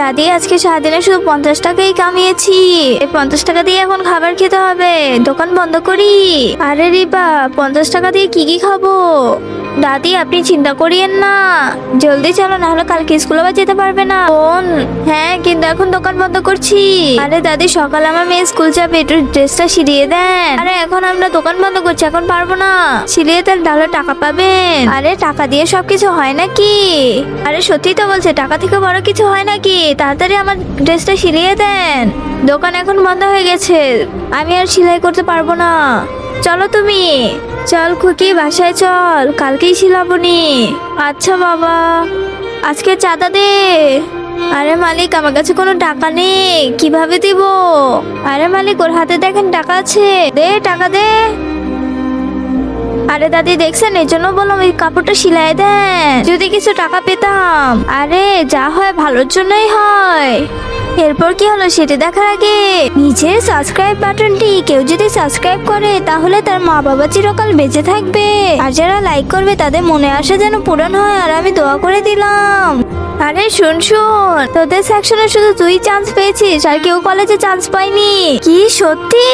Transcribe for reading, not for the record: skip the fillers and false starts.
দাদি আজকে সারাদিনে শুধু 50 টাকাই কামিয়েছি। এই 50 টাকা দিয়ে এখন খাবার খেতে হবে, দোকান বন্ধ করি। আরে রিপা, 50 টাকা দিয়ে কি কি খাবো? দাদি আপনি চিন্তা করিয়েন না, জলদি চলো, না হলে কালকে স্কুলে আবার যেতে পারবে না। বোন, হ্যাঁ কিন্তু এখন দোকান বন্ধ করছি। আরে দাদি সকালে আমার মেয়ে স্কুল যাবে, একটু ড্রেসটা সিলিয়ে দেন। আরে এখন আমরা দোকান বন্ধ করছি, এখন পারবো না। সিলিয়ে দেন, তাহলে টাকা পাবেন। আরে টাকা দিয়ে সবকিছু হয় নাকি? আরে সত্যি তো বলছে, টাকা থেকে বড় কিছু হয় নাকি? তাড়াতাড়ি আমার ড্রেসটা সিলিয়ে দেন, দোকান এখন বন্ধ হয়ে গেছে, আমি আর সেলাই করতে পারবো না। চলো তুমি, চল খুকি বাসায় চল, কালকেই সিলাবনি। আচ্ছা বাবা, আজকে চাঁদা দে। আরে মালিক, আমার কাছে কোনো টাকা নেই, কিভাবে দিব? আরে মালিক, ওর হাতে দেখেন টাকা আছে, দে টাকা দে। আরে দাদি দেখছেন, এর জন্য বললাম ওই কাপড়টা সিলাই দেন, যদি কিছু টাকা পেতাম। আরে যা হয় ভালোর জন্যই হয়। এরপর কি হলো সেটা দেখার আগে নিচের সাবস্ক্রাইব বাটনটি কেউ যদি সাবস্ক্রাইব করে তাহলে তার মা বাবা চিরকাল বেঁচে থাকবে, আর যারা লাইক করবে তাদের মনে আশা যেন পূরণ হয়, আর আমি দোয়া করে দিলাম। আরে শুন শুন, তোদের সেকশনে শুধু তুই চান্স পেয়েছিস, আর কেউ কলেজে চান্স পায়নি। কি সত্যি?